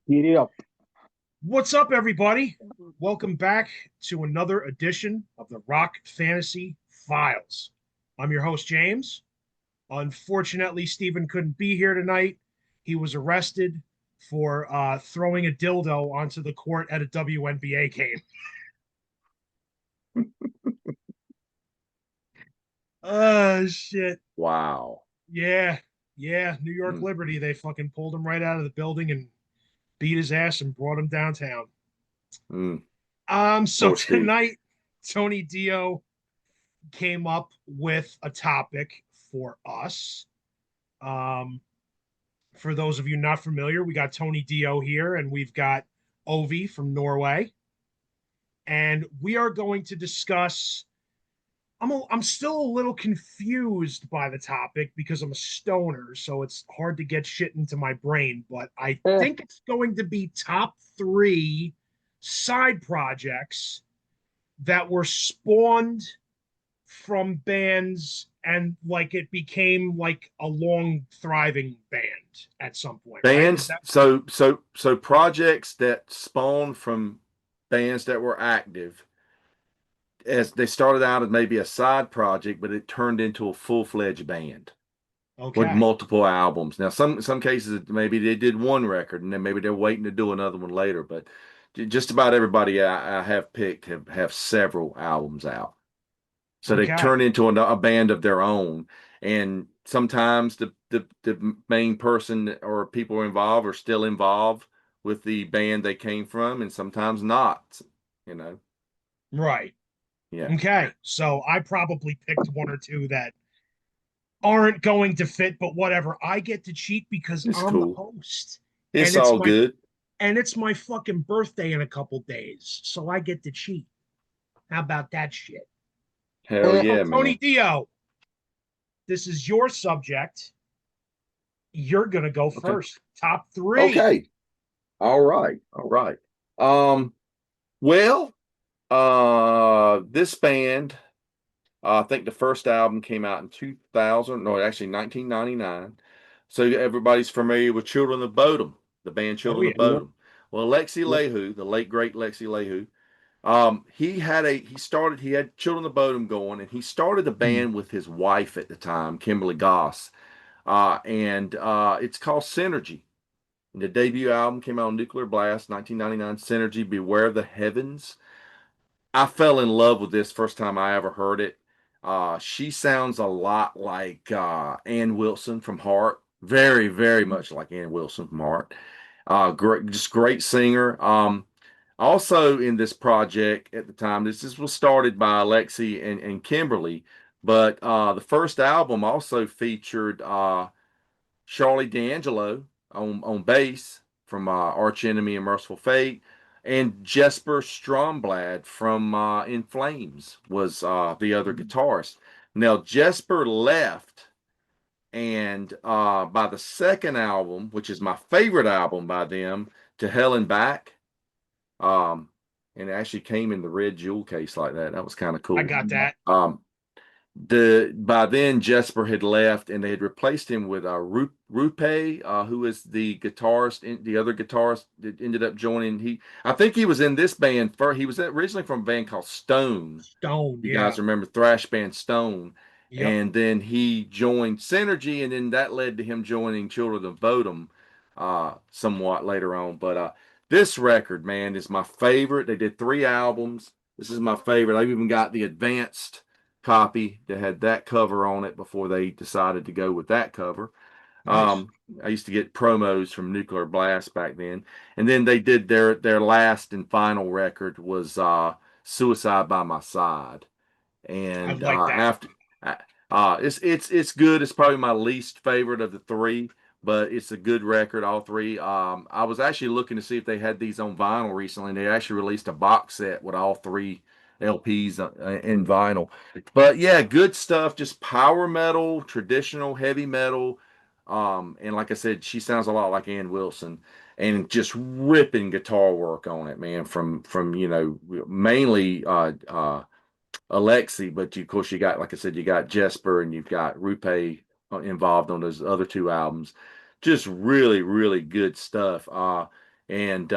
Get it up. What's up, everybody? Welcome back to another edition of the Rock Fantasy Files. I'm your host, James. Unfortunately, Stephen couldn't be here tonight. He was arrested for throwing a dildo onto the court at a WNBA game. Oh, shit. Wow. Yeah. Yeah. New York Mm, Liberty, they fucking pulled him right out of the building and beat his ass and brought him downtown. mm. So Poor Steve. tonight, Tony Dio came up with a topic for us. Um, for those of you not familiar, we got Tony Dio here and we've got Ovi from Norway. And we are going to discuss. I'm still a little confused by the topic because I'm a stoner, so it's hard to get shit into my brain. But I Eh, think it's going to be top three side projects that were spawned from bands and like it became like a long thriving band at some point, right? Is bands. that So projects that spawned from bands that were active, as they started out as maybe a side project, but it turned into a full-fledged band with okay? multiple albums. Now, some cases maybe they did one record and then maybe they're waiting to do another one later. But just about everybody I have picked have several albums out. So they Okay. turn into a band of their own. And sometimes the main person or people involved are still involved with the band they came from, and sometimes not, you know. Right. Yeah, Okay. So I probably picked one or two that aren't going to fit, but whatever. I get to cheat because it's I'm the cool. host. And It's it's all my good. fucking birthday in a couple days. So I get to cheat. How about that shit? Hell Eh, So yeah, Tony man. Dio, this is your subject. You're gonna go Okay. first. Top three. Okay. All right. All right. Um, well, this band, I think the first album came out in 2000, no, actually 1999. So everybody's familiar with Children of Bodom, the band Oh Children of yeah. Bodom. Yep. Well, Lexi Yep. Lehu, the late great Lexi Lehu, he had Children of Bodom going, and he started a Hmm. band with his wife at the time, Kimberly Goss, and it's called Synergy. And the debut album came out on Nuclear Blast, 1999. Synergy, Beware the Heavens. I fell in love with this first time I ever heard it. She sounds a lot like Ann Wilson from Heart. Very, very much like Ann Wilson from Heart. Great, just great singer. Also in this project at the time, this was started by Alexi and Kimberly, but the first album also featured Charlie D'Angelo on bass from Arch Enemy and Merciful Fate, and Jesper Stromblad from In Flames was the other guitarist. Now Jesper left, and by the second album, which is my favorite album by them, To Hell and Back, um, and it actually came in the red jewel case like that. That was kind of I cool. got that. Um, by then Jesper had left and they had replaced him with Rupe, who is the guitarist, the other guitarist that ended up joining. I think he was in this band first. He was originally from a band called Stone. Stone. You Yeah. guys remember thrash band Stone, Yep. and then he joined Synergy, and then that led to him joining Children of Bodom somewhat later on. But this record, man, is my favorite. They did three albums. This is my favorite. I've even got the advanced copy that had that cover on it before they decided to go with that cover. Nice. I used to get promos from Nuclear Blast back then, and then they did their last and final record was Suicide by My Side, I and like that. it's good. It's probably my least favorite of the three, but it's a good record. All three. I was actually looking to see if they had these on vinyl recently. And they actually released a box set with all three LPs in vinyl. But yeah, good stuff. Just power metal, traditional heavy metal. And like I said, she sounds a lot like Ann Wilson, and just ripping guitar work on it, man. From mainly Alexi, but of course you got, like I said, you got Jesper and you've got Rupe involved on those other two albums. Just really, really good stuff. And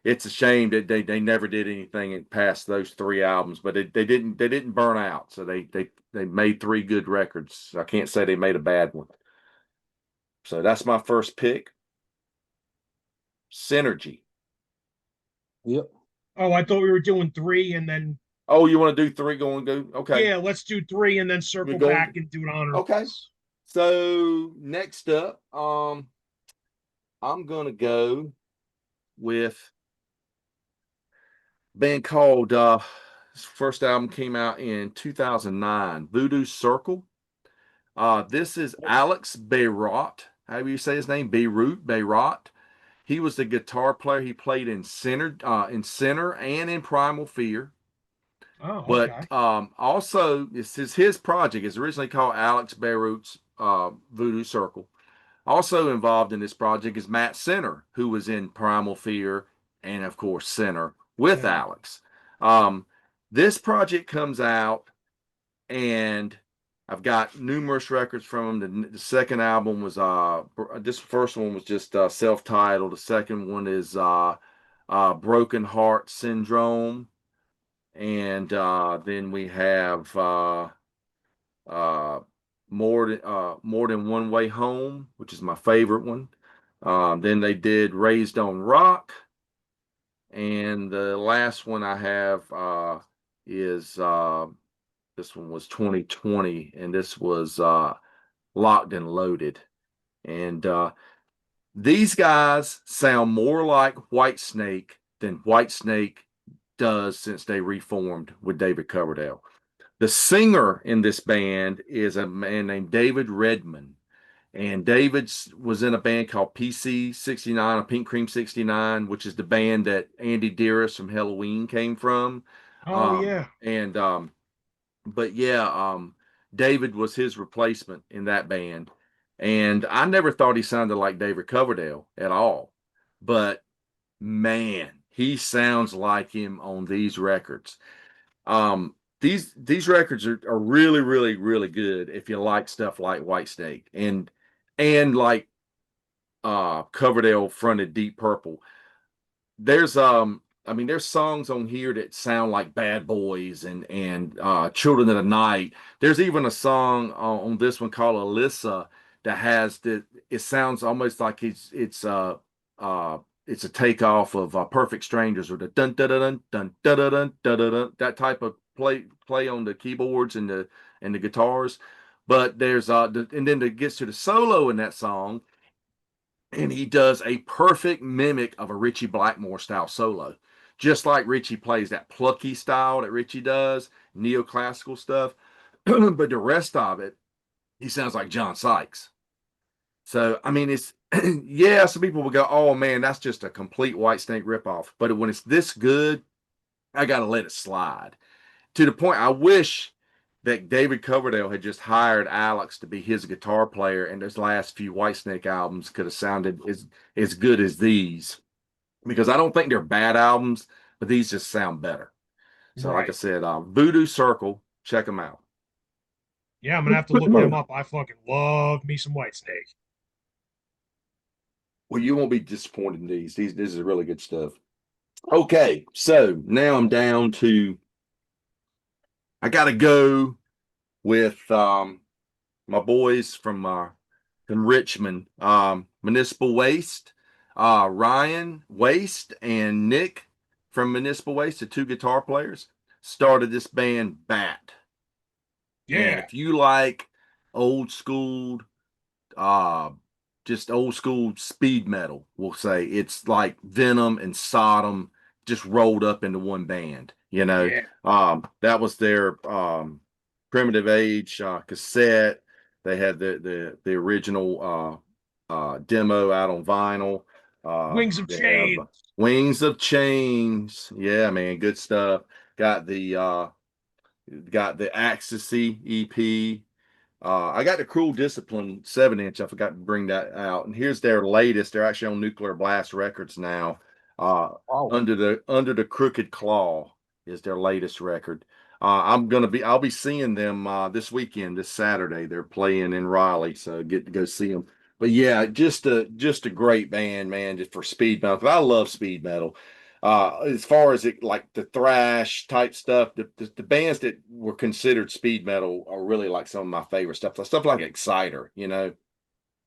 it's a shame that they never did anything past those three albums, but they didn't burn out. So they made three good records. I can't say they made a bad one. So that's my first pick. Synergy. Yep. Oh, I thought we were doing three and then Oh, you want to do three? Go and do. Okay. yeah, let's do three and then We're circle back going. and do an honor Okay. list. So next up, I'm gonna go with a band called his first album came out in 2009, Voodoo Circle. This is Alex Bayrot. However you say his name, Bayrot. He was the guitar player. He played in Center and in Primal Fear. Oh, But okay. also, this is his project. It's originally called Alex Bayrot's Voodoo Circle. Also involved in this project is Matt Center, who was in Primal Fear and, of course, Center with Center. Alex. Um, this project comes out, and I've got numerous records from him. The second album was this first one was just self-titled. The second one is Broken Heart Syndrome, and then we have uh, more than one way home, which is my favorite one. Then they did Raised on Rock, and the last one I have is this one was 2020, and this was Locked and Loaded. And these guys sound more like Whitesnake than Whitesnake does since they reformed with David Coverdale. The singer in this band is a man named David Redman. And David was in a band called PC 69, or Pink Cream 69, which is the band that Andy Dearest from Halloween came from. Oh yeah. And but yeah, David was his replacement in that band. And I never thought he sounded like David Coverdale at all. But man, he sounds like him on these records. Um, these records are really, really, really good if you like stuff like Whitesnake and like Coverdale fronted Deep Purple. There's I mean there's songs on here that sound like Bad Boys and Children of the Night. There's even a song on this one called Alyssa that has that it sounds almost like uh it's a takeoff of Perfect Strangers or the dun dun dun dun dun dun dun dun dun, dun that type of play on the keyboards and the guitars. But there's and then it gets to the solo in that song, and he does a perfect mimic of a Richie Blackmore style solo, just like Richie plays that plucky style that Richie does, neoclassical stuff. But the rest of it, he sounds like John Sykes. So I mean, it's yeah. Some people will go, "Oh man, that's just a complete Whitesnake ripoff." But when it's this good, I gotta let it slide. To the point, I wish that David Coverdale had just hired Alex to be his guitar player, and those last few Whitesnake albums could have sounded as good as these. Because I don't think they're bad albums, but these just sound better. So, like I Right. said, Voodoo Circle, check them out. Yeah, I'm gonna have to look them up. I fucking love me some White Snake. Well, you won't be disappointed in these. This is really good stuff. Okay, so now I'm down to I got to go with my boys from Richmond, Municipal Waste, Ryan Waste and Nick from Municipal Waste, the two guitar players, started this band Bat. And Yeah. if you like old school, uh, just old school speed metal, we'll say it's like Venom and Sodom just rolled up into one band. Yeah. That was their Primitive Age cassette. They had the original demo out on vinyl. Wings of They have Chains. Wings of Chains. Yeah, man, good stuff. Got the Ecstasy EP. I got the Cruel Discipline 7-inch. I forgot to bring that out. And here's their latest. They're actually on Nuclear Blast Records now. Uh, Wow. Under the Crooked Claw is their latest record. I'll be seeing them this weekend, this Saturday. They're playing in Raleigh, so get to go see them. But yeah, just a great band, man, just for speed metal. 'Cause I love speed metal. As far as it like the thrash type stuff, the bands that were considered speed metal are really like some of my favorite stuff. Stuff like Exciter, and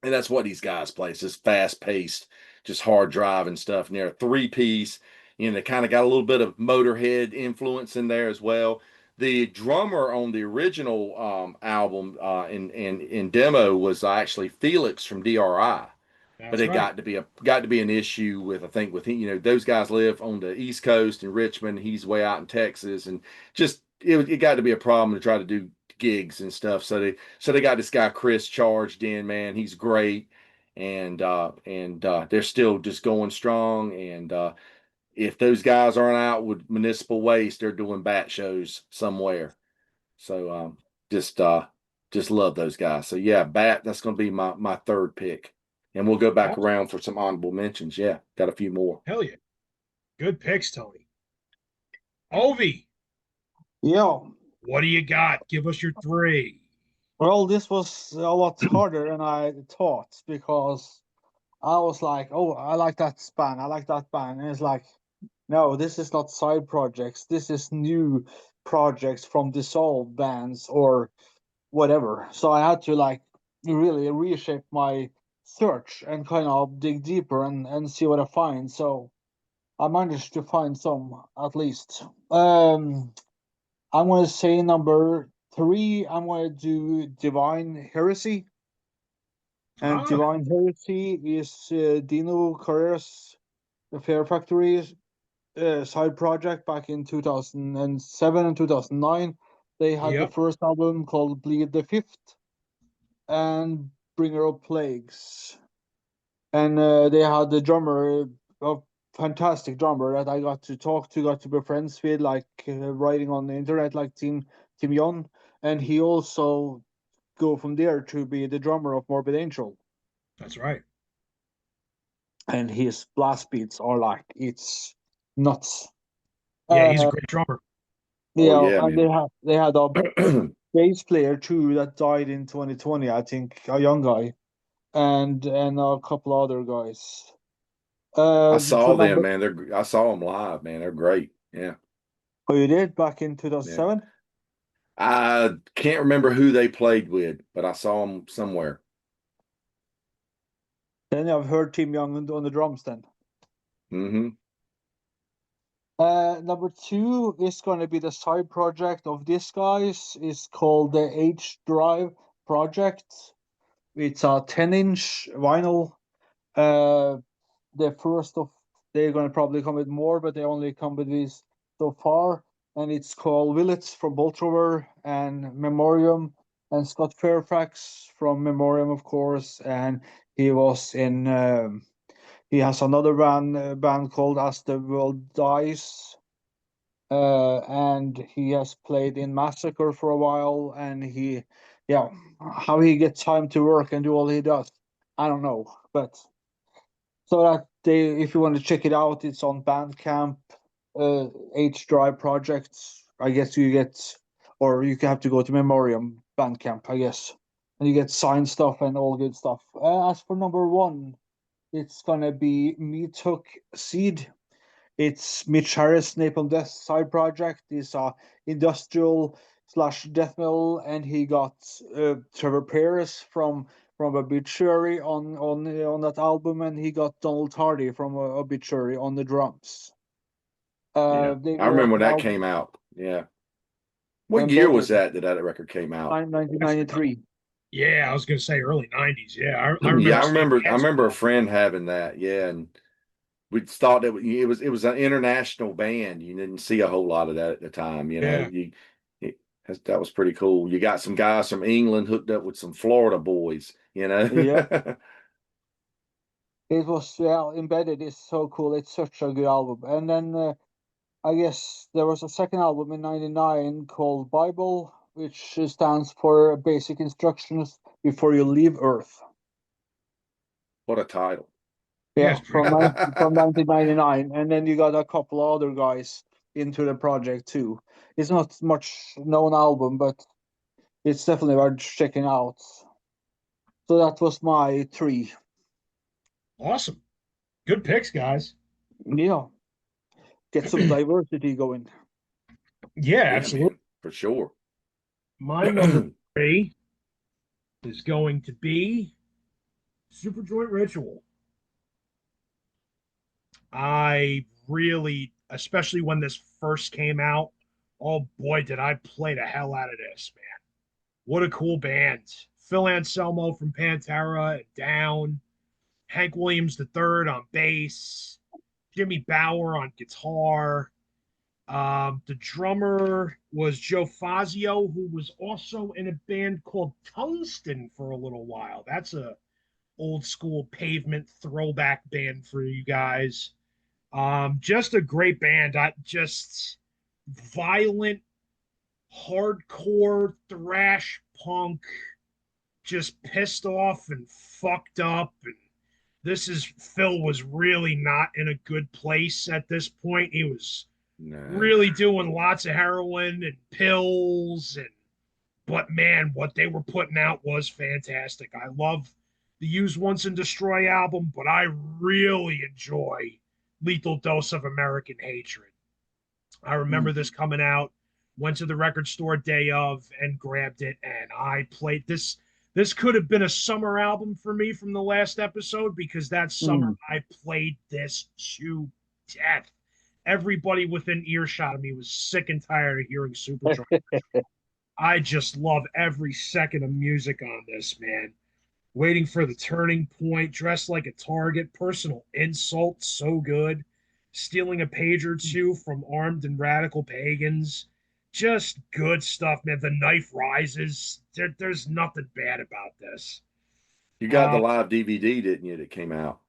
that's what these guys play. It's just fast paced, just hard driving stuff. And they're a three piece. They kind of got a little bit of Motorhead influence in there as well. The drummer on the original album in demo was actually Felix from DRI, but That's it right. got to be an issue with, I think, with those guys live on the East Coast in Richmond. He's way out in Texas, and just it got to be a problem to try to do gigs and stuff. So they got this guy Chris charged in. Man, he's great, and they're still just going strong. And if those guys aren't out with Municipal Waste, they're doing bat shows somewhere. So just love those guys. So yeah, Bat, that's gonna be my third pick. And we'll go back Awesome. around for some honorable mentions. Yeah, got a few more. Hell yeah. Good picks, Tony. Ovi, Yeah. what do you got? Give us your three. Well, this was a lot harder than I thought because I was like, oh, I like that band. I like that band. And it's like, no, this is not side projects. This is new projects from dissolved bands or whatever. So I had to like really reshape my search and kind of dig deeper and see what I find. So I managed to find some at least. I'm going to say number three, I'm going to do Divine Heresy. And Ah, Divine Heresy is Dino Carrera's Fair Factory side project back in 2007 and 2009. They had the yep. first album called Bleed the Fifth and Bringer of Plagues. And they had the drummer, a fantastic drummer that I got to talk to, got to be friends with, like writing on the internet, like Tim Yon. And he also go from there to be the drummer of Morbid Angel. That's right. And his blast beats are like it's nuts. Yeah, he's a Uh, great drummer. Oh yeah, yeah, and man. they had a bass player too that died in 2020, I think, a young guy, and a couple other guys. I For saw them, number, man. I saw them live, man. They're great. Yeah, oh, you did back in yeah. 2007. I can't remember who they played with, but I saw them somewhere. Then I've heard Tim Young on the drums. Then Hmm. number two is going to be the side project of this guys. It's called the H Drive project. It's a 10-inch vinyl. Uh, the first of they're going to probably come with more, but they only come with these so far. And it's called Willets from Boltrover and Memoriam and Scott Fairfax from Memoriam, of course. And he was in. He has another band called As the World Dies. And he has played in Massacre for a while. And yeah, how he gets time to work and do all he does, I don't know, but so that if you want to check it out, it's on Bandcamp, H Drive Projects. I guess you get, or you have to go to Memoriam Bandcamp, I guess, and you get signed stuff and all good stuff. As for number one, it's gonna be Meat Hook Seed. It's Mitch Harris, Napalm Death side project. It's a industrial slash death metal, and he got Trevor Pearce from Obituary on that album, and he got Donald Hardy from Obituary on the drums. Yeah, They I were remember when that now came out. Yeah, what and year both of was them, that record came out? 1993. Yeah, I was going to say early 90s. Yeah, I Yeah, remember I seeing remember. I ads remember for a friend having that. Yeah, and we thought that it was an international band. You didn't see a whole lot of that at the time. that. Yeah, It, that was pretty cool. You got some guys from England hooked up with some Florida boys. Yep, it was embedded. Is so cool. It's such a good album. And then I guess there was a second album in '99 called Bible, which stands for Basic Instructions Before You Leave Earth. What a title! yeah, Yeah, it's pretty cool. from 1999, and then you got a couple other guys into the project too. It's not much known album, but it's definitely worth checking out. So that was my three. Awesome. Good picks, guys. Yeah, get some diversity going. Yeah, Yeah, absolutely. man, for sure. My number three is going to be Super Joint Ritual. I really, especially when this first came out, oh boy, did I play the hell out of this, man. What a cool band. Phil Anselmo from Pantera and Down, Hank Williams III on bass, Jimmy Bower on guitar. The drummer was Joe Fazio, who was also in a band called Tungsten for a little while. That's a old school pavement throwback band for you guys. Just a great band. I just violent, hardcore thrash punk, just pissed off and fucked up. And this is Phil was really not in a good place at this point. He was No. really doing lots of heroin and pills and but man, what they were putting out was fantastic. I love the Use Once and Destroy album, but I really enjoy Lethal Dose of American Hatred. I remember this coming out, went to the record store day of and grabbed it, and I played this. This could have been a summer album for me from the last episode because that summer Mm. I played this to death. Everybody within earshot of me was sick and tired of hearing Superjoy. I just love every second of music on this, man. Waiting for the turning point, dressed like a target, personal insult, so good. Stealing a page or two from armed and radical pagans. Just good stuff, man. The knife rises. There's nothing bad about this. You got the Uh, live DVD, didn't you, that came out?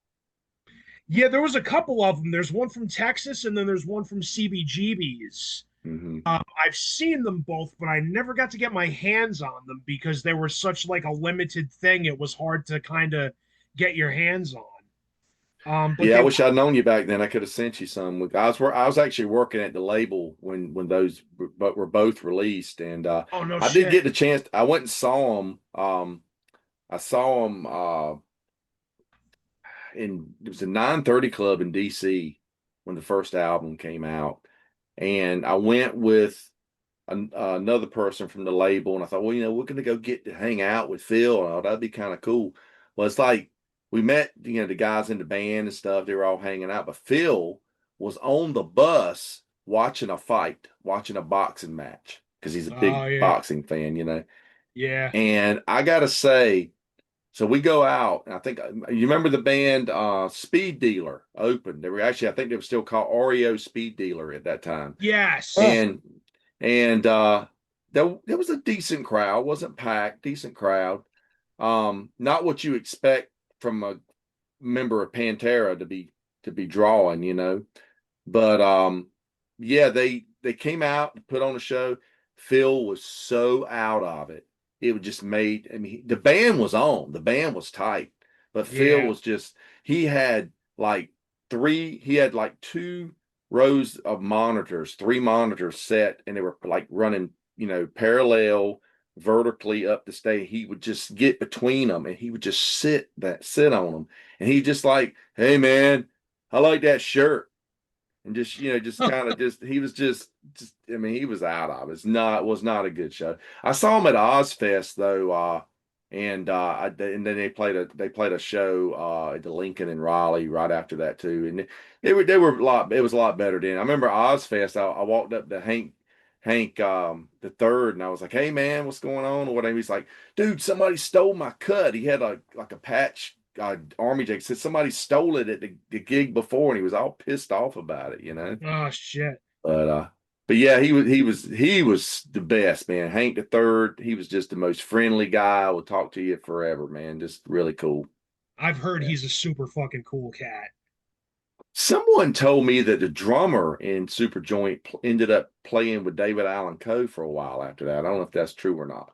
yeah, there was a couple of them. There's one from Texas, and then there's one from CBGB's. Hmm. I've seen them both, but I never got to get my hands on them because they were such like a limited thing. It was hard to kind of get your hands on. But Yeah, I they wish I'd known you back then. I could have sent you some. I was actually working at the label when those were both released, and oh no I did shit. get the chance. I went and saw them. I saw them in it was a 930 club in DC when the first album came out, and I went with another person from the label, and I thought, well, we're gonna go get to hang out with Phil. Oh, that'd be kind of cool. Well, it's like we met, the guys in the band and stuff. They were all hanging out, but Phil was on the bus watching a fight, watching a boxing match because he's a Oh big yeah, boxing fan. yeah, And I gotta say, so we go out, and I think you remember the band Speed Dealer opened. They were actually, I think they were still called REO Speed Dealer at that time, Ah, yes, and there was a decent crowd, wasn't packed, decent crowd. Not what you expect from a member of Pantera to be drawing. But yeah, they came out to put on a show. Phil was so out of it. It just made, I mean, the band was on, the band was tight, but Phil yeah. was just, he had like he had like two rows of monitors, three monitors set, and they were like running, parallel vertically up the stage. He would just get between them and he would just sit on them. And he just like, hey man, I like that shirt, and just kind of just he was just I mean, he was out of it. Was not a good show. I saw him at Ozfest though, and then they played a show at the Lincoln in Raleigh right after that too, and they were a lot. It was a lot better then. I remember Ozfest. I walked up to Hank the third, and I was like, "Hey man, what's going on?" Or whatever. He's like, "Dude, somebody stole my cut." He had like a patch army jacket. Said somebody stole it at the gig before, and he was all pissed off about it. Oh shit. But yeah, he was the best, man. Hank the third, he was just the most friendly guy. Will talk to you forever, man. Just really cool. I've heard Yeah. he's a super fucking cool cat. Someone told me that the drummer in Superjoint ended up playing with David Allen Coe for a while after that. I don't know if that's true or not.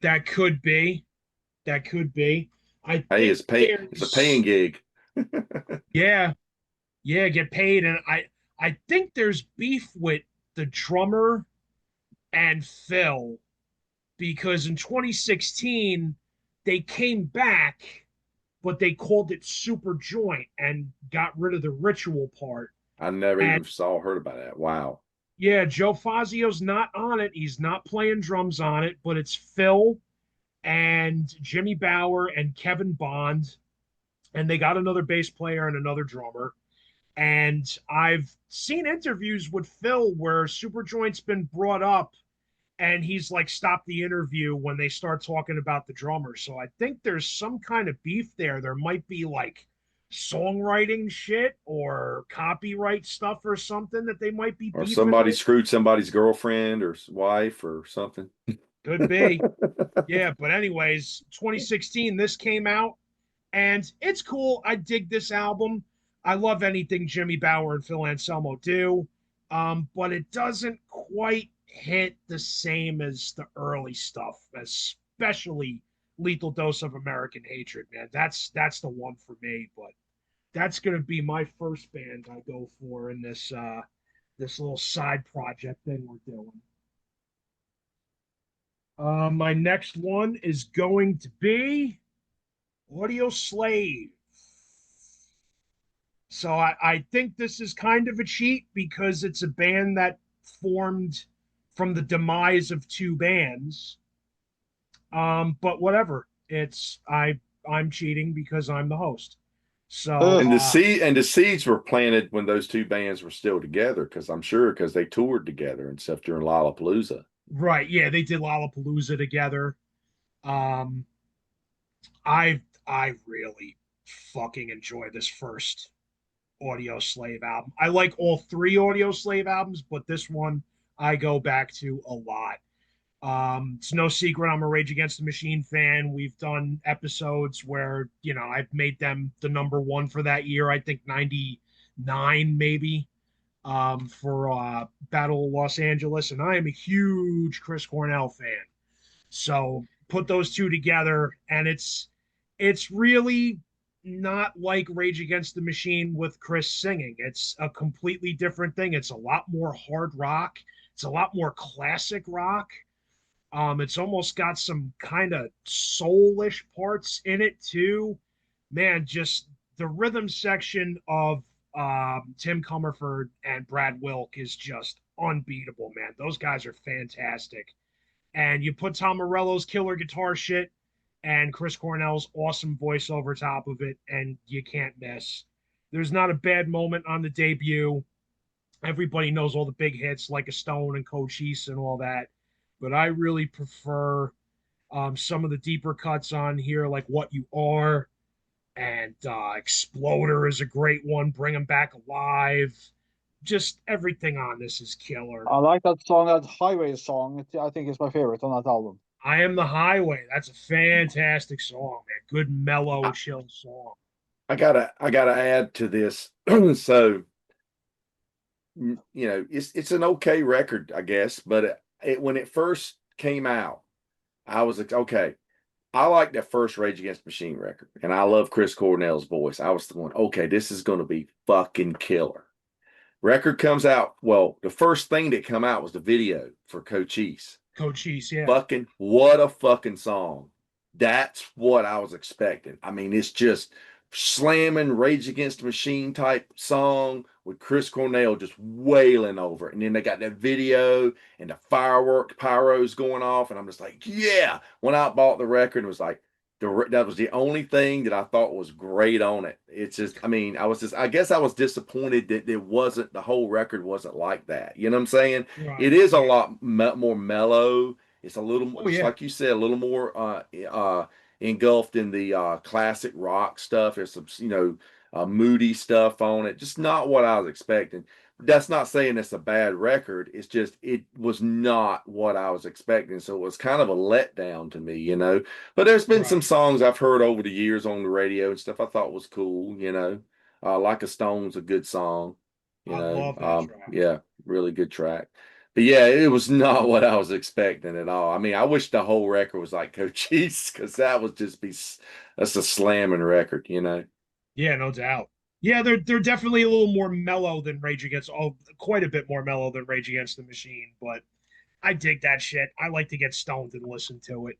That could be. That could be. I Hey, think it's a paying there's gig. yeah, yeah, get paid. And I think there's beef with the drummer and Phil because in 2016 they came back, but they called it Super Joint and got rid of the ritual part. I never And even saw heard about that. Wow. yeah, Joe Fazio's not on it. He's not playing drums on it, but it's Phil and Jimmy Bower and Kevin Bond. And they got another bass player and another drummer. And I've seen interviews with Phil where Superjoint's been brought up and he's like stopped the interview when they start talking about the drummer. So I think there's some kind of beef there. There might be like songwriting shit or copyright stuff or something that they might be Or beefing somebody over. screwed somebody's girlfriend or wife or something. Could be. Yeah, but anyways, 2016 this came out and it's cool. I dig this album. I love anything Jimmy Bower and Phil Anselmo do, but it doesn't quite hit the same as the early stuff, especially Lethal Dose of American Hatred. Man, that's the one for me. But that's gonna be my first band I go for in this little side project thing we're doing. My next one is going to be Audio Slave. So I think this is kind of a cheat because it's a band that formed from the demise of two bands. But whatever. I'm cheating because I'm the host. So Ugh. And the seeds were planted when those two bands were still together, because I'm sure because they toured together and stuff during Lollapalooza. right, yeah, they did Lollapalooza together. Um, I really fucking enjoy this first Audio Slave album. I like all three Audio Slave albums, but this one I go back to a lot. It's no secret I'm a Rage Against the Machine fan. We've done episodes where, I've made them the number one for that year. I think 99 maybe, for Battle of Los Angeles. And I am a huge Chris Cornell fan. So put those two together, and it's really not like Rage Against the Machine with Chris singing. It's a completely different thing. It's a lot more hard rock. It's a lot more classic rock. It's almost got some kind of soulish parts in it too. Man, just the rhythm section of Tim Comerford and Brad Wilk is just unbeatable, man. Those guys are fantastic. And you put Tom Morello's killer guitar shit and Chris Cornell's awesome voice over top of it, and you can't miss. There's not a bad moment on the debut. Everybody knows all the big hits like a Stone and Cochise and all that, but I really prefer some of the deeper cuts on here, like What You Are, and Exploder is a great one. Bring them back alive. Just everything on this is killer. I like that song, that Highway song. I think it's my favorite on that album. I Am the Highway. That's a fantastic song, man. Good mellow, I, chill song. I gotta add to this. So it's an okay record, I guess, but when it first came out, I was like, okay, I like that first Rage Against the Machine record, and I love Chris Cornell's voice. I was going, okay, this is going to be fucking killer. Record comes out. Well, the first thing that come out was the video for Cochise. Cochise, yeah. Fucking what a fucking song. That's what I was expecting. I mean, it's just slamming Rage Against the Machine type song with Chris Cornell just wailing over it. And then they got that video and the firework pyros going off. And I'm just like, yeah. When I bought the record, it was like, that was the only thing that I thought was great on it. It's just, I mean, I guess I was disappointed that the whole record wasn't like that. You know what I'm saying? It Right. is a Yeah. lot more mellow. It's a little more, Oh just yeah. like you said, a little more engulfed in the classic rock stuff. There's some, moody stuff on it. Just not what I was expecting. That's not saying it's a bad record. It's just it was not what I was expecting. So it was kind of a letdown to me. But there's been some Right. songs I've heard over the years on the radio and stuff I thought was cool. Like a Stone's a good song, I love that track. yeah, really good track. But yeah, it was not what I was expecting at all. I mean, I wish the whole record was like Cochise, because that would just that's a slamming record. Yeah, no doubt. Yeah, they're definitely a little more mellow than Rage Against, oh, quite a bit more mellow than Rage Against the Machine, but I dig that shit. I like to get stoned and listen to it.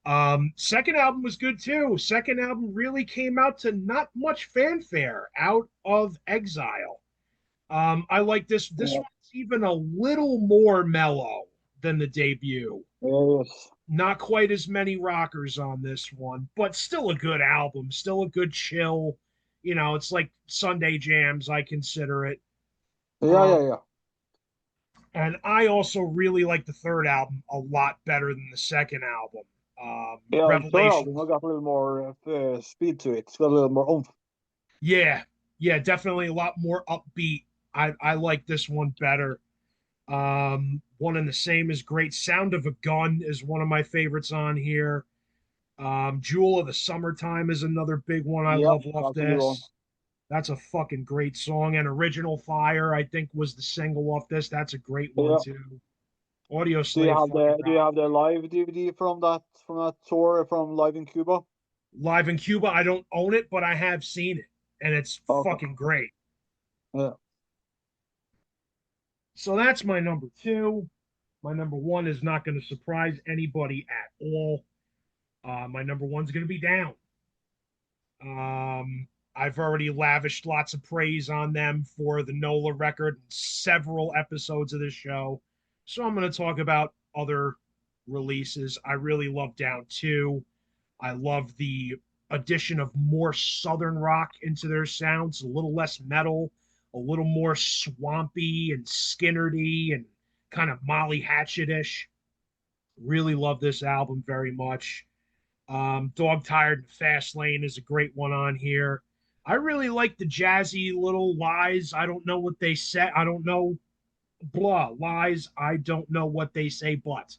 Second album was good too. Second album really came out to not much fanfare out of Exile. I like this. This Yeah. one's even a little more mellow than the debut. Yes. Not quite as many rockers on this one, but still a good album. Still a good chill. You know, it's like Sunday jams. I consider it. Yeah, Um, yeah, yeah. and I also really like the third album a lot better than the second album. Yeah, the third album Revelations. I got a little more speed to it. It's got a little more oomph. Yeah, yeah, definitely a lot more upbeat. I like this one better. One and the same is great. Sound of a Gun is one of my favorites on here. Jewel of the Summertime is another big one I Yep, love off that's a good one. this. That's a fucking great song. And Original Fire, I think, was the single off this. That's a great one Yeah. too. Audio Slave fucking Do you rock. have the live DVD from that tour from Live in Cuba? Live in Cuba, I don't own it, but I have seen it, and it's Okay. fucking great. Yeah. So that's my number two. My number one is not going to surprise anybody at all. My number one's going to be Down. I've already lavished lots of praise on them for the NOLA record in several episodes of this show. So I'm going to talk about other releases. I really love Down 2. I love the addition of more Southern rock into their sounds, a little less metal, a little more swampy and Skinnerdy and kind of Molly Hatchet-ish. Really love this album very much. Dog Tired and Fast Lane is a great one on here. I really like the jazzy little lies. I don't know what they say. I don't know blah lies. I don't know what they say, but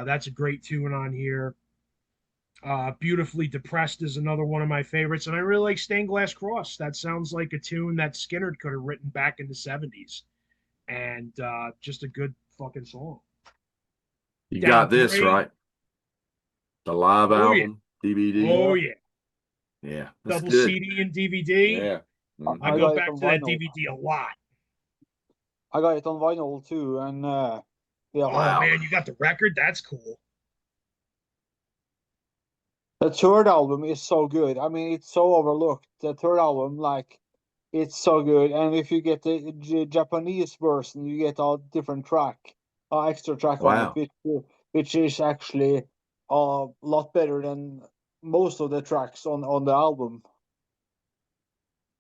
that's a great tune on here. Beautifully Depressed is another one of my favorites, and I really like Stained Glass Cross. That sounds like a tune that Skinner could have written back in the '70s, and just a good fucking song. You Down got this three. right. The live Oh yeah. album, DVD. Oh Yeah. yeah. Yeah, that's Double good. CD and DVD. Yeah. I I Hmm. go got it back on to that vinyl. DVD a lot. I got it on vinyl too, and yeah. Oh Wow. man, you got the record? That's cool. The third album is so good. I mean, it's so overlooked. The third album, like, it's so good. And if you get the Japanese version, you get a different track, extra track on it, Wow. which is actually a lot better than most of the tracks on the album.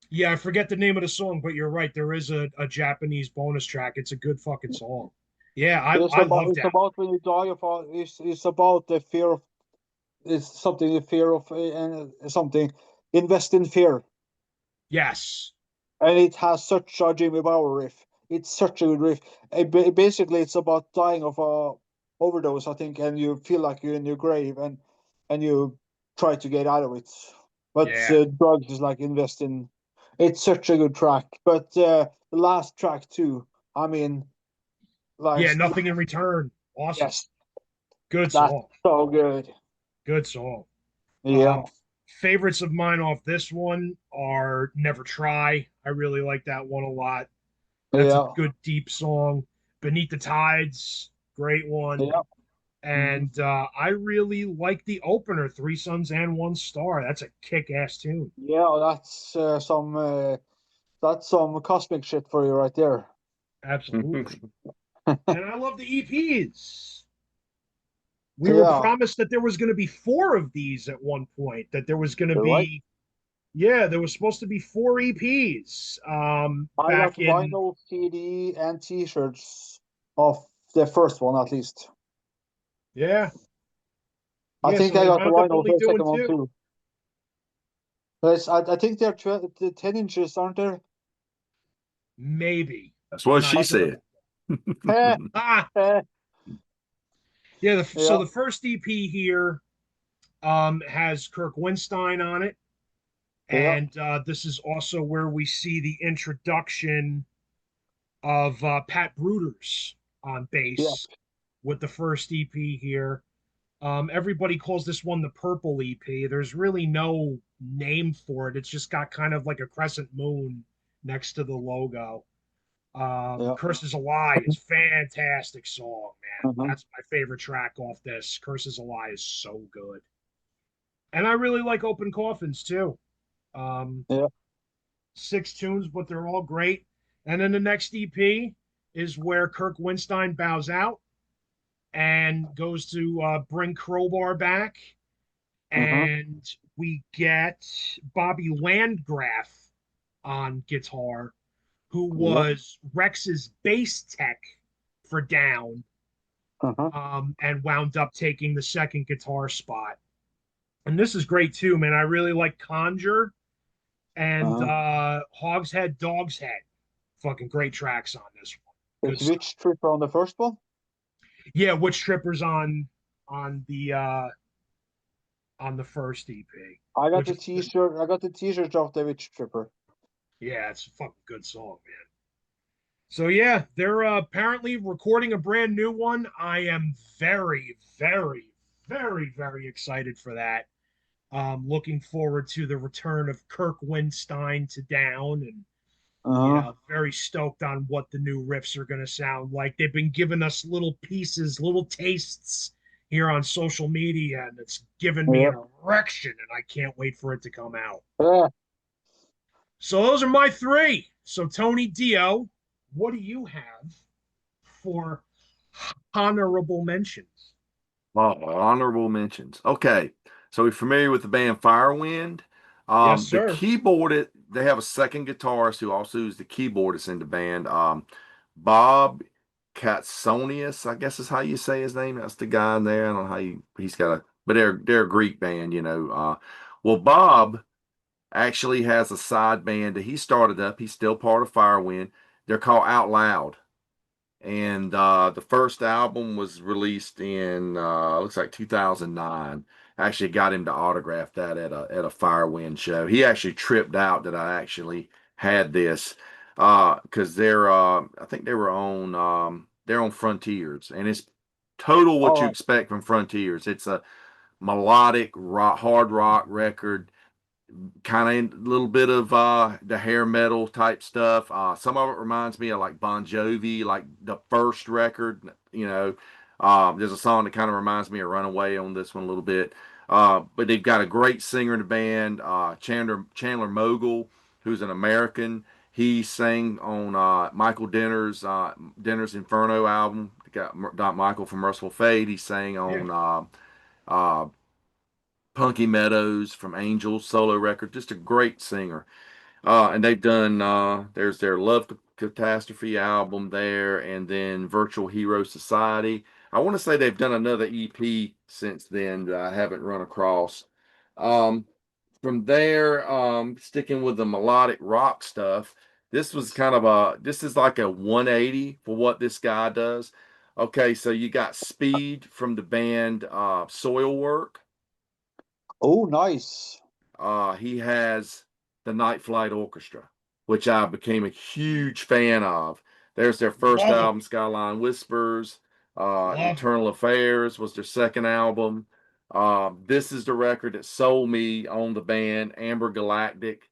Yeah, I forget the name of the song, but you're right. There is a Japanese bonus track. It's a good fucking song. Yeah, I love It's that. about when you die of it's about the fear of it's something the fear of and something invest in fear. Yes. And it has such a Jimmy Bower riff. It's such a good riff. Basically, it's about dying of a overdose, I think, and you feel like you're in your grave, and you try to get out of it. But Yeah. drugs is like investing. It's such a good track. But the last track too. I mean, like Yeah, Nothing in Return. Awesome. yes, Good that's song. so good. Good song. Yeah, Um, Favorites of mine off this one are Never Try. I really like that one a lot. That's a yeah, good deep song. Beneath the Tides, great one. yeah. Hmm. And I really like the opener, Three Sons and One Star. That's a kick-ass tune. Yeah, that's some cosmic shit for you right there. Absolutely. And I love the EPs. We were Yeah, promised that there was going to be four of these at one point, that there was going to you're right. be, yeah, there was supposed to be four EPs I got back in, vinyl, CD, and T-shirts of the first one at least. yeah, I yeah. think So I they got the wound up vinyl only for the doing second one two. too. I think they're 10 inches, aren't they? Maybe. That's I'm what not she sure. said. Eh, Ah, eh, yeah. So yeah, the first EP here has Kirk Winstein on it. yeah, And this is also where we see the introduction of Pat Bruders on yeah, bass with the first EP here. Everybody calls this one the Purple EP. There's really no name for it. It's just got kind of like a crescent moon next to the logo. Yeah. Curse is a Lie is fantastic song, man. Uh-huh. That's my favorite track off this. Curse is a Lie is so good. And I really like Open Coffins too. Um, Yeah. 6 tunes, but they're all great. And then the next EP is where Kirk Winstein bows out and goes to bring Crowbar back. Uh-huh. And we get Bobby Landgraf on guitar, who Yeah. was Rex's bass tech for Down, Uh-huh. and wound up taking the second guitar spot. And this is great too, man. I really like Conjure and Uh-huh. Hog's Head, Dog's Head. Fucking great tracks on this one. Good It's stuff. which tripper on the first one? Yeah, Witch Trippers on the first EP. I got Which the t-shirt. I got the t-shirt of the witch tripper. yeah, it's a fucking good song, man. So yeah, they're apparently recording a brand new one. I am very, very, very, very excited for that. Looking forward to the return of Kirk Winstein to Down, and Uh-huh. very stoked on what the new riffs are going to sound like. They've been giving us little pieces, little tastes here on social media, and it's given me Yeah. an erection, and I can't wait for it to come out. Yeah. So those are my three. So Tony Dio, what do you have for honorable mentions? Oh, honorable mentions. Okay, so we're familiar with the band Firewind. Yes, The sir. keyboard, they have a second guitarist who also is the keyboardist in the band. Bob Katsonius, I guess is how you say his name. That's the guy in there. I don't know how he's got but they're a Greek band, you know. Well, Bob actually has a side band that he started up. He's still part of Firewind. They're called Out Loud, and the first album was released in looks like 2009. Actually got him to autograph that at a Firewind show. He actually tripped out that I actually had this because I think they're on Frontiers, and it's total what you Oh, expect from Frontiers. It's a melodic rock, hard rock record, kind of a little bit of the hair metal type stuff. Some of it reminds me of like Bon Jovi, like the first record. You know, there's a song that kind of reminds me of Runaway on this one a little bit. But they've got a great singer in the band, Chandler Mogul, who's an American. He sang on Denner's Inferno album. Got Michael from Merciful Fate. He sang Yeah, on Punky Meadows from Angels solo record. Just a great singer. And they've done there's their Love Catastrophe album there, and then Virtual Hero Society. I want to say they've done another EP since then that I haven't run across. Um, from there, sticking with the melodic rock stuff, this is like a 180 for what this guy does. Okay, so you got Speed from the band Soilwork. oh, nice. He has the Night Flight Orchestra, which I became a huge fan of. There's their first love them, album, Skyline Whispers. love them. Eternal Affairs was their second album. This is the record that sold me on the band, Amber Galactic.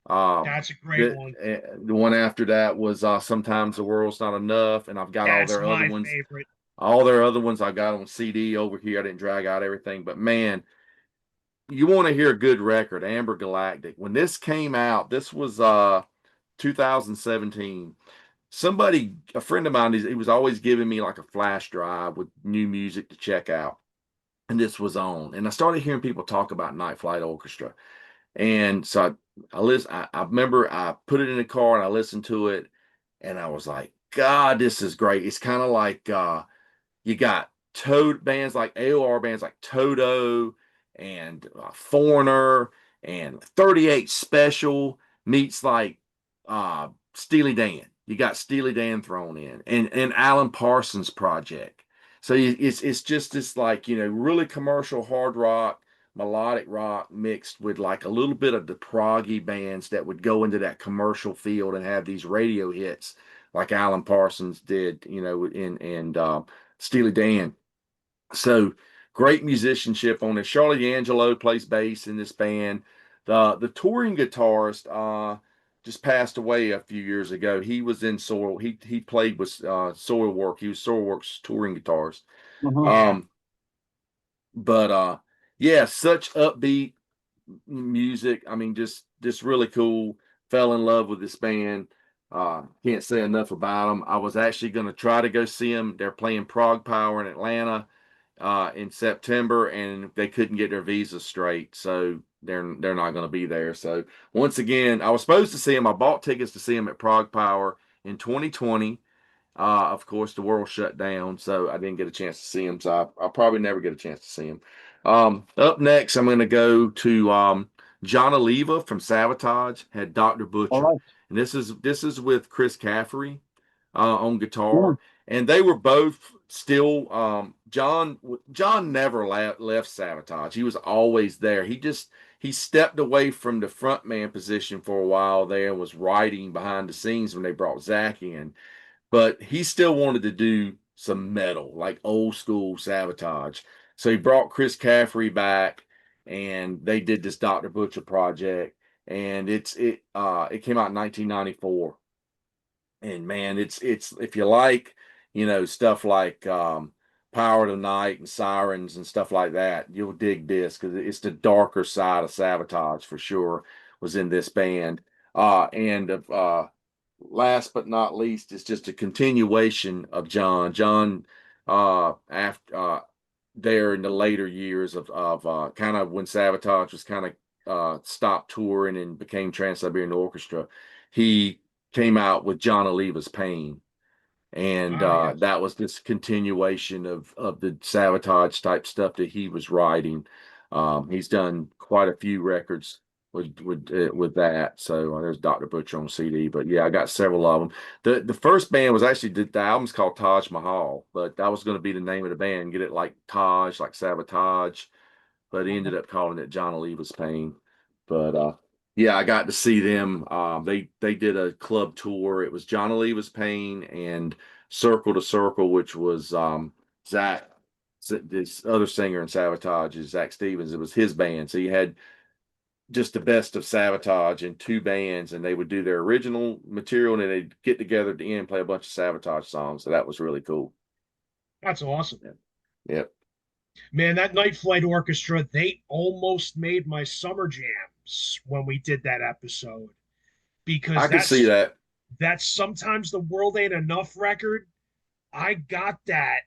That's a great one. The one after that was Sometimes the World's Not Enough, and I've got That's my favorite. all their other ones I got on CD over here. I didn't drag out everything, but man, you want to hear a good record, Amber Galactic. When this came out, this was 2017. A friend of mine, he was always giving me like a flash drive with new music to check out. And this was on. And I started hearing people talk about Night Flight Orchestra. And so I remember I put it in the car and I listened to it, and I was like, God, this is great. It's kind of like you got bands like AOR bands like Toto and Foreigner and 38 Special meets like Steely Dan. You got Steely Dan thrown in, and Alan Parsons Project. So it's just this like really commercial hard rock, melodic rock mixed with like a little bit of the proggy bands that would go into that commercial field and have these radio hits like Alan Parsons did, and Steely Dan. So great musicianship on it. Charlie D'Angelo plays bass in this band. The touring guitarist, just passed away a few years ago. He was in Soil. He played with Soilwork. He was Soilwork's touring guitarist. Uh-huh. Yeah. Um, but yeah, such upbeat music. I mean, just really cool. Fell in love with this band. Can't say enough about them. I was actually going to try to go see them. They're playing Prague Power in Atlanta in September, and they couldn't get their visa straight, so they're not going to be there. So once again, I was supposed to see them. I bought tickets to see them at Prague Power in 2020. Of course, the world shut down, so I didn't get a chance to see him. So I'll probably never get a chance to see him. Up next, I'm going to go to John Oliva from Sabotage had Dr. All Butcher, right. and this is with Chris Caffery on Yeah. guitar, and they were both still. John never left Sabotage. He was always there. He stepped away from the frontman position for a while there and was writing behind the scenes when they brought Zach in, but he still wanted to do some metal, like old school Sabotage. So he brought Chris Caffery back, and they did this Dr. Butcher project, and it came out in 1994. And man, it's if you like, stuff like Power of the Night and Sirens and stuff like that, you'll dig this because it's the darker side of Sabotage for sure was in this band. And last but not least, it's just a continuation of John. John, after there in the later years of kind of when Sabotage was kind of stopped touring and became Trans-Siberian Orchestra, he came out with John Oliva's Pain. And Ah, yes. that was this continuation of the Sabotage type stuff that he was writing. He's done quite a few records with that. So there's Dr. Butcher on CD, but yeah, I got several of them. The first band was actually the album's called Taj Mahal, but that was going to be the name of the band. Get it like Taj, like Sabotage, but he ended up calling it John Oliva's Pain. But yeah, I got to see them. They did a club tour. It was John Oliva's Pain and Circle to Circle, which was Zach, this other singer in Sabotage is Zach Stevens. It was his band. So you had just the best of Sabotage in two bands, and they would do their original material and then they'd get together at the end and play a bunch of Sabotage songs. So that was really cool. That's awesome. Yep. Man, that Night Flight Orchestra, they almost made my summer jams when we did that episode because I could see that. that's sometimes the world ain't enough record. I got that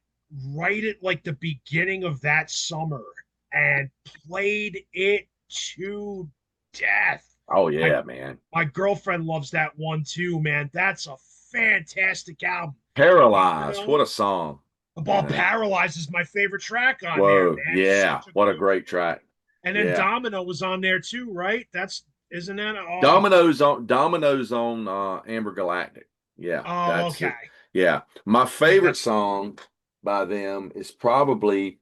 right at like the beginning of that summer and played it to death. Oh My yeah, man. my girlfriend loves that one too, man. That's a fantastic album. You Paralyzed. know, What a song. You Ball know. Paralyzed is my favorite track on there, Whoa. man. Yeah. Such a What a good. great track. And then Yeah. Domino was on there too, right? That's isn't that? Oh, Domino's on Amber Galactic. Yeah, oh, that's okay. it. Yeah. My Yeah, favorite song by them is probably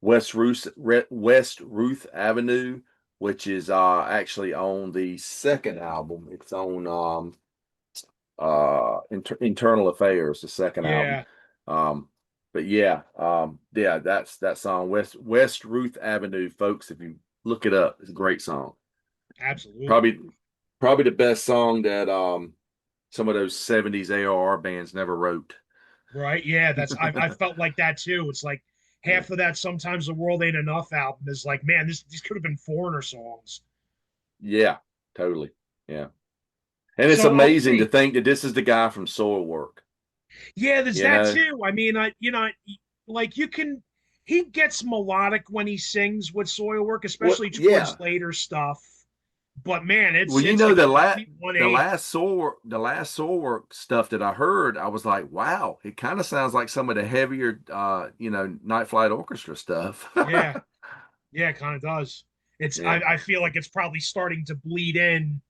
West Ruth Avenue, which is actually on the second album. It's on Internal Affairs, the second album. yeah, Um but yeah, that's that song, West Ruth Avenue, folks. If you look it up, it's a great song. absolutely. Probably the best song that some of those 70s AOR bands never wrote. Right? Yeah, I felt like that too. It's like Yeah. half of that Sometimes the World Ain't Enough album is like, man, these could have been Foreigner songs. Yeah, totally. Yeah. And it's So amazing to okay, think that this is the guy from Soilwork, yeah, there's you that know? too. I mean, like you can, he gets melodic when he sings with Soilwork, Well, especially yeah. towards later stuff. But man, Well, it's like a complete the 180. last Soilwork stuff that I heard, I was like, wow, it kind of sounds like some of the heavier Night Flight Orchestra stuff. Yeah, yeah, it kind of does. Yeah. I feel like it's probably starting to bleed in,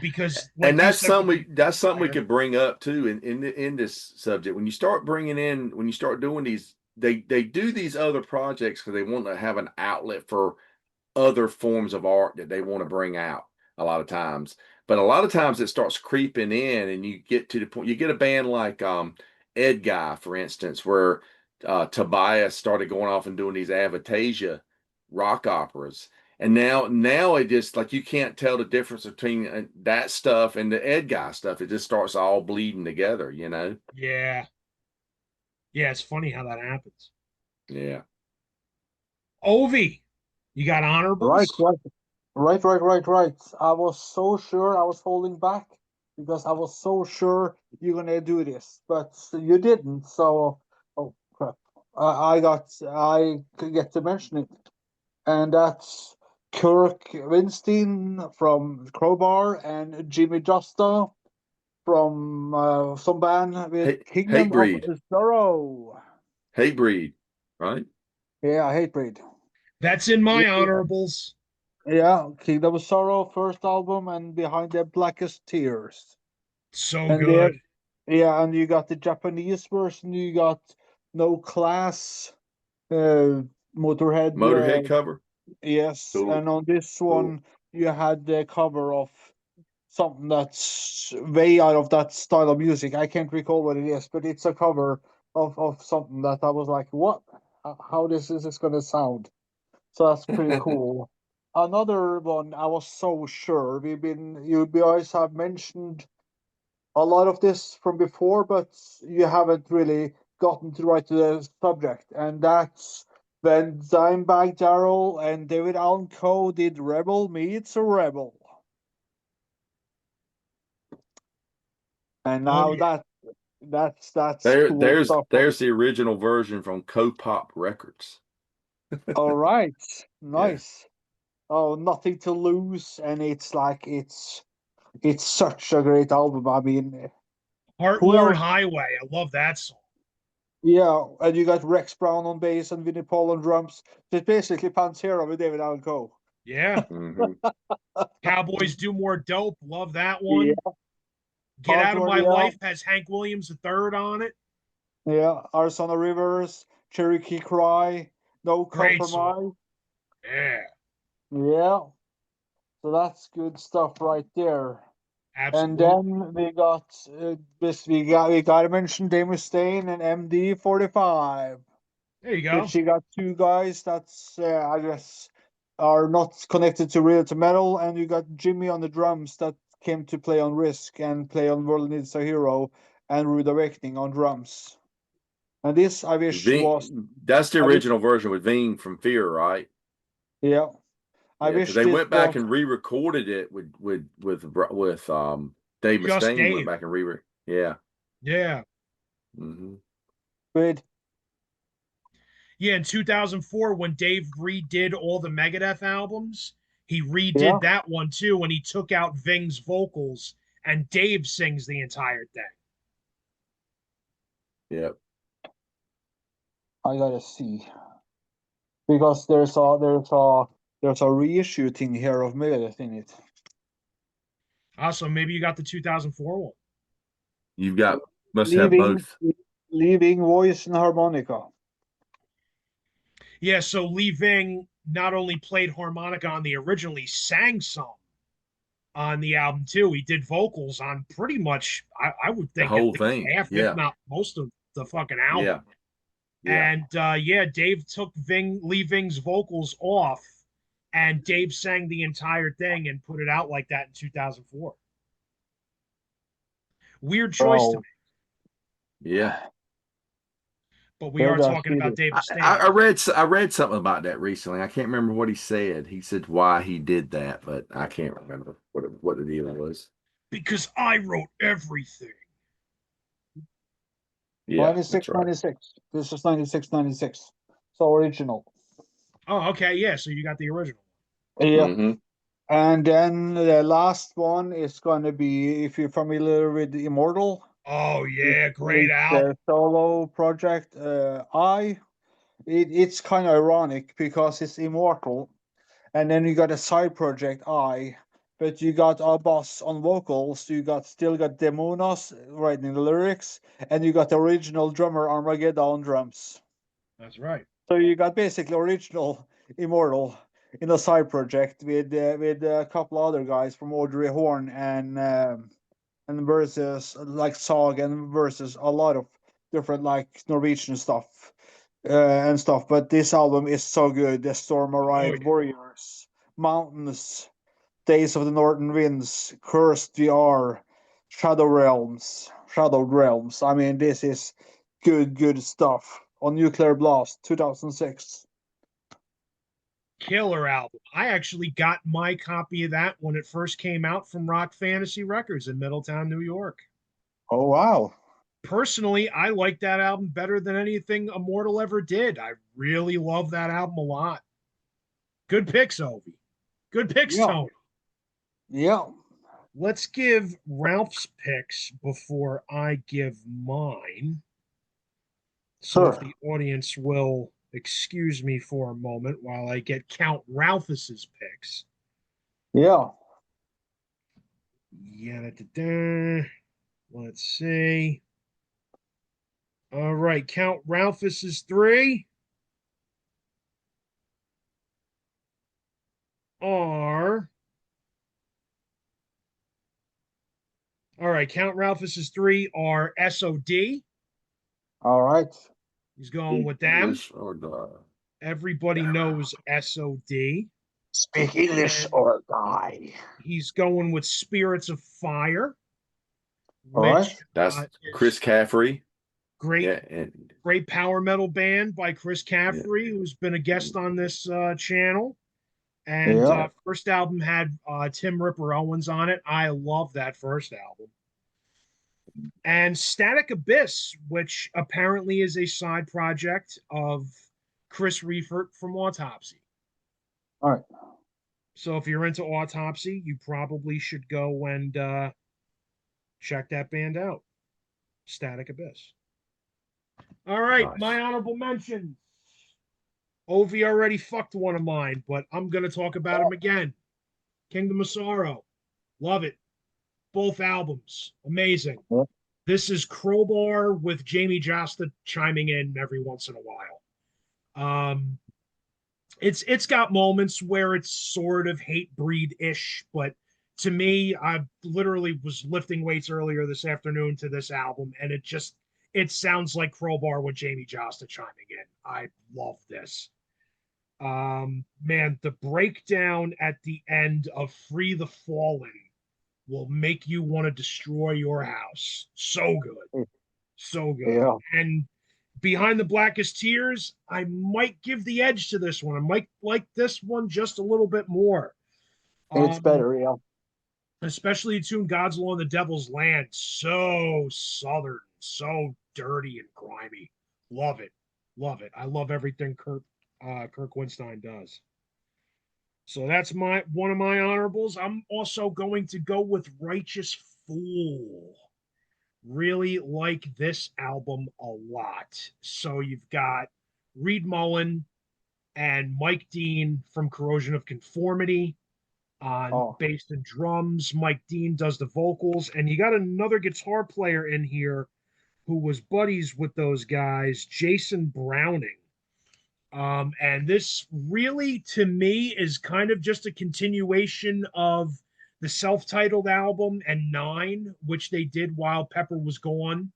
because And like you said with the that's something we fire. could bring up too in this subject. When you start doing these, they do these other projects because they want to have an outlet for other forms of art that they want to bring out a lot of times. But a lot of times it starts creeping in, and you get to the point you get a band like Ed Guy, for instance, where Tobias started going off and doing these Avatasia rock operas. And now it just like you can't tell the difference between that stuff and the Ed guy stuff. It just starts all bleeding together, you know? Yeah. Yeah, it's funny how that happens. Yeah. Ovi, you got Right, honorables? right. I was so sure I was holding back because I was so sure you're gonna do this, but you didn't. So, oh crap! I could get to mention it, and that's Kirk Winstein from Crowbar and Jimmy Justa from some band with Hey, Kingdom of Hatebreed. Sorrow. Hatebreed, right? Yeah, Hatebreed. That's in my honorables. Yeah, Kingdom of Sorrow, first album, and Behind the Blackest Tears. So And there, good. yeah, and you got the Japanese version, you got No Class, uh, Motorhead, Motorhead cover. yes, Cool. and on this Cool. one, you had the cover of something that's way out of that style of music. I can't recall what it is, but it's a cover of something that I was like, what? How this is this gonna sound? So that's pretty cool. Another one, I was so sure. You guys have mentioned a lot of this from before, but you haven't really gotten to right to the subject, and that's when Dimebag Darrell and David Allan Coe did Rebel Meets a Rebel, and Oh now yeah. that's There, cool there's stuff. there's the original version from Co-Pop Records. All right, Yeah. nice. Oh, Nothing to Lose, and it's such a great album. I mean, Heartworn whoever. Highway. I love that song. Yeah, and you got Rex Brown on bass and Vinnie Paul on drums. So it's basically Pantera with David Allan Coe. Yeah. Hmm. Cowboys Do More Dope. Love that Yeah, one. Get Out of Hardcore, My yeah, Life has Hank Williams III on it. yeah. Arizona Rivers, Cherokee Cry, No Great song. Compromise. Yeah, Yeah, so that's good stuff right there. And absolutely. then we got we got to mention Dave Mustaine and MD 45. There you go. Which you got two guys that's I guess are not connected to real to metal, and you got Jimmy on the drums that came to play on Risk and play on World Needs a Hero and Rude Awakening on drums. And this That's the I wish original version with Ving from Fear, right? yeah, I Yeah, because wish they this went back was and re-recorded it with Dave Just Mustaine went Dave. back and yeah. Yeah. Hmm. good. Yeah, in 2004, when Dave redid all the Megadeth albums, he Yeah, redid that one too when he took out Ving's vocals and Dave sings the entire thing. Yeah. I gotta see because there's a reissue thing here of Megadeth in it. Also, maybe you got the 2004 one. You've got must have Leaving both. leaving voice and harmonica. Yeah, so Lee Ving not only played harmonica on the original, he sang some on the album too. He did vocals on pretty much, I would The think, at whole least thing. half, if Yeah. not most of the fucking album. Yeah. Yeah. And yeah, Dave took Lee Ving's vocals off, and Dave sang the entire thing and put it out like that in 2004. Weird choice to Bro, me, Yeah. but we you're are gonna talking see about this. Dave I, Mustaine. I read something about that recently. I can't remember what he said. He said why he did that, but I can't remember what the deal was. Because I wrote everything. Yeah, that's 96, right. 96. This is 96, 96. So original. Oh, okay, yeah. So you got the original. Yep. Hmm. And then the last one is going to be, if you're familiar with Immortal, Oh it's, yeah, great it's album. the solo project. It's kind of ironic because it's Immortal, and then you got a side project but you got our boss on vocals, still got Demonos writing the lyrics, and you got the original drummer Armageddon on drums. That's right. So you got basically original Immortal in a side project with a couple other guys from Audrey Horn and versus like Sog and versus a lot of different like Norwegian stuff and stuff. But this album is so good. The Storm Oh Arrived yeah. Warriors, Mountains, Days of the Northern Winds, Cursed We Are, Shadowed Realms. I mean, this is good stuff on Nuclear Blast 2006. Killer album. I actually got my copy of that when it first came out from Rock Fantasy Records in Middletown, New York. Oh, wow. Personally, I like that album better than anything Immortal ever did. I really love that album a lot. Good picks, Ovi. Good picks, Yeah. Tony. Yeah. Let's give Ralph's picks before I give mine. So if Sure. the audience will excuse me for a moment while I get Count Ralphus's picks. Yeah. Yeah, let's see. All right, Count Ralphus's 3 are. All right, Count Ralphus's 3 are SOD. All right. He's going with them. English or die. Everybody knows SOD. Speak English And or die. he's going with Spirits of Fire, All which right. That's is Chris Caffrey. great, Yeah, and great power metal band by Chris yeah. Caffrey, who's been a guest on this channel. And Yeah. first album had Tim Ripper Owens on it. I love that first album. And Static Abyss, which apparently is a side project of Chris Reifert from Autopsy. All right. So if you're into Autopsy, you probably should go and check that band out. Static Abyss. All right, Nice. my honorable mentions. Ovi already fucked one of mine, but I'm going to talk about him again. Kingdom of Sorrow. Love it. Both albums. Amazing. Yeah. This is Crowbar with Jamie Josta chiming in every once in a while. It's got moments where it's sort of hate breed-ish, but to me, I literally was lifting weights earlier this afternoon to this album, and it sounds like Crowbar with Jamie Josta chiming in. I love this. Man, the breakdown at the end of Free the Fallen will make you want to destroy your house. So good. So good. Yeah. And Behind the Blackest Tears, I might give the edge to this one. I might like this one just a little bit more. It's better, yeah. Especially the tune God's Law in the Devil's Land. So southern, so dirty and grimy. Love it. Love it. I love everything Kirk Winstein does. So that's one of my honorables. I'm also going to go with Righteous Fool. Really like this album a lot. So you've got Reed Mullen and Mike Dean from Corrosion of Conformity on bass and drums. Mike Dean does the vocals, and you got another guitar player in here who was buddies with those guys, Jason Browning. And this really, to me, is kind of just a continuation of the self-titled album and Nine, which they did while Pepper was gone.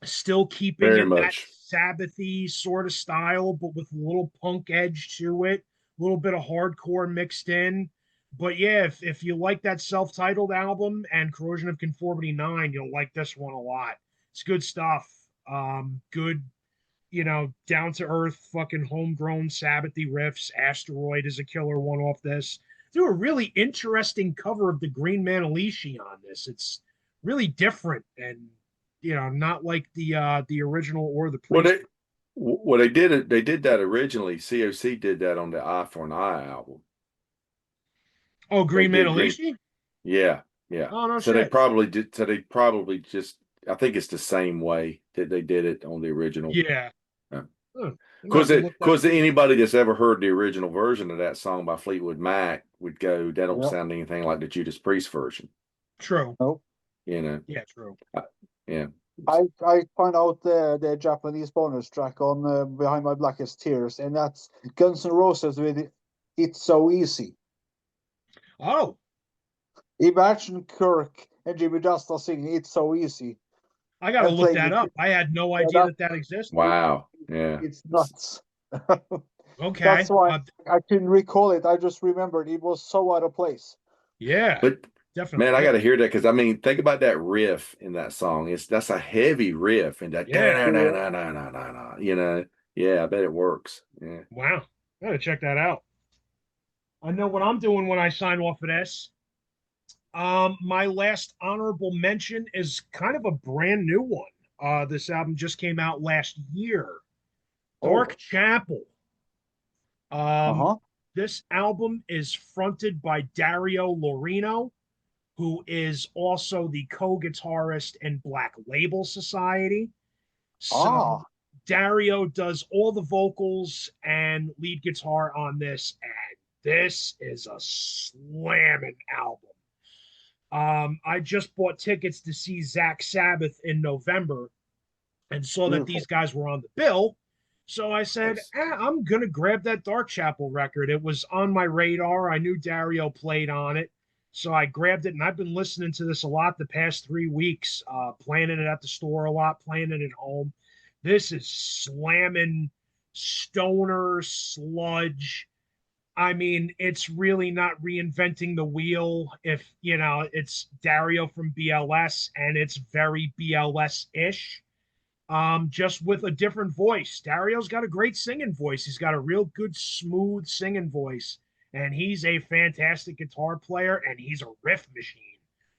Still keeping Very it much. that Sabbathy sort of style, but with a little punk edge to it, a little bit of hardcore mixed in. But yeah, if you like that self-titled album and Corrosion of Conformity 9, you'll like this one a lot. It's good stuff. Good, down to earth, fucking homegrown Sabbathy riffs. Asteroid is a killer one off this. Do a really interesting cover of the Green Manalishi on this. It's really different and not like the original or the Priest. Well, they did that originally. COC did that on the Eye for an Eye album. Oh, Green Manalishi? Yeah. Oh no, so shit. they probably did. So they probably just. I think it's the same way that they did it on the original. Yeah. Because anybody that's ever heard the original version of that song by Fleetwood Mac would go, that don't sound anything like the Judas Priest version. True. Nope. Yeah, true. Yeah. I found out the Japanese bonus track on Behind My Blackest Tears, and that's Guns N' Roses with It's So Easy. Oh. Imagine Kirk and Jimmy Justa singing It's So Easy. I got to look that up. I had no idea that existed. Wow. Yeah. It's nuts. Okay. That's why I couldn't recall it. I just remembered it was so out of place. Yeah, But man, I definitely. got to hear that because I mean, think about that riff in that song. That's a heavy riff, and that Yeah. you know. Yeah, I bet it works. Yeah. Wow. Gotta check that out. I know what I'm doing when I sign off of this. My last honorable mention is kind of a brand new one. This album just came out last year. Oh, Dark Chapel. Um, uh-huh. this album is fronted by Dario Lorino, who is also the co-guitarist in Black Label Society. So Ah, Dario does all the vocals and lead guitar on this, and this is a slamming album. I just bought tickets to see Zach Sabbath in November and saw that these beautiful. guys were on the bill. So I said, Nice. I'm going to grab that Dark Chapel record. It was on my radar. I knew Dario played on it. So I grabbed it, and I've been listening to this a lot the past 3 weeks, playing it at the store a lot, playing it at home. This is slamming stoner sludge. I mean, it's really not reinventing the wheel. If you know, it's Dario from BLS, and it's very BLS ish, just with a different voice. Dario's got a great singing voice. He's got a real good, smooth singing voice, and he's a fantastic guitar player, and he's a riff machine.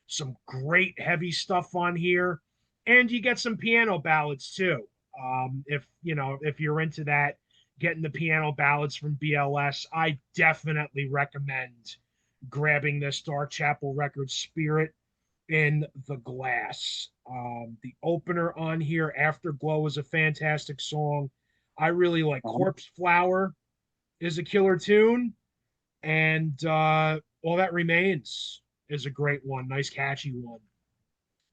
Some great heavy stuff on here, and you get some piano ballads too. If you know if you're into that, getting the piano ballads from BLS, I definitely recommend grabbing this Dark Chapel record, Spirit in the Glass. The opener on here, Afterglow, is a fantastic song. I really like Uh-huh. Corpse Flower is a killer tune, and All That Remains is a great one. Nice, catchy one.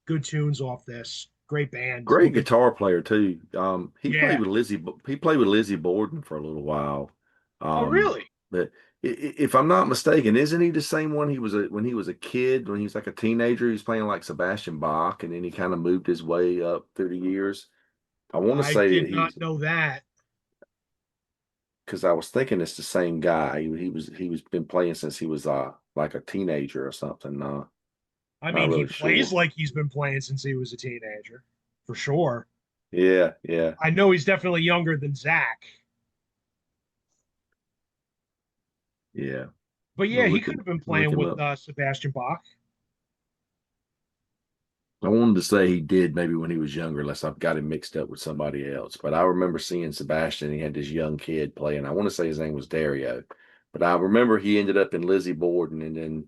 Good tunes off this. Great band. Great guitar player too. Yeah. He played with Lizzie Borden for a little while. Oh, Um, really? but if I'm not mistaken, isn't he the same one when he was a kid, when he was like a teenager, he was playing like Sebastian Bach, and then he kind of moved his way up through the years. I want to I say that did not know that. because I was thinking it's the same guy. He was been playing since he was like a teenager or something. I Not mean, he really plays sure. like he's been playing since he was a teenager, for sure. Yeah, yeah, I know he's definitely younger than Zach. yeah. But We'll yeah, he could have been look playing him with up. Sebastian Bach. I wanted to say he did maybe when he was younger, unless I've got him mixed up with somebody else. But I remember seeing Sebastian. He had this young kid playing. I want to say his name was Dario, but I remember he ended up in Lizzie Borden, and then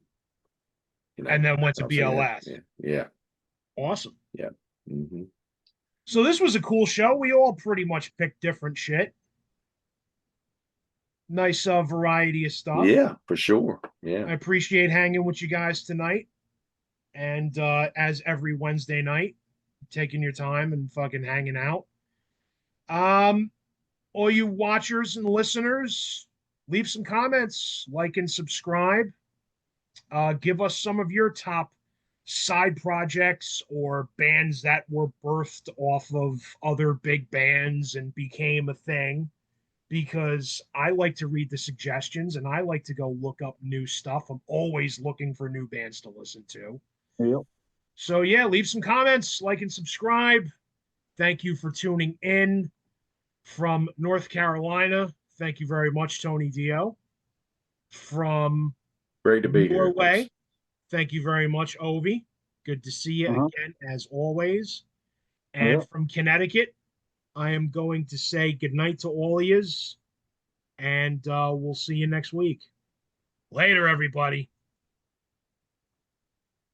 And then went to obviously had BLS. yeah, Awesome. yeah. Hmm. So this was a cool show. We all pretty much picked different shit. Nice variety of stuff. Yeah, for sure. Yeah, I appreciate hanging with you guys tonight. And as every Wednesday night, taking your time and fucking hanging out. Um, all you watchers and listeners, leave some comments, like and subscribe. Give us some of your top side projects or bands that were birthed off of other big bands and became a thing, because I like to read the suggestions and I like to go look up new stuff. I'm always looking for new bands to listen to. Yep. So, yeah, leave some comments, like and subscribe. Thank you for tuning in from North Carolina. Thank you very much, Tony Dio. From great to be here. Thanks. Norway, thank you very much, Ovi. Good to see you Uh-huh. again, as always. And Yep. from Connecticut, I am going to say goodnight to all of yous, and we'll see you next week. Later, everybody.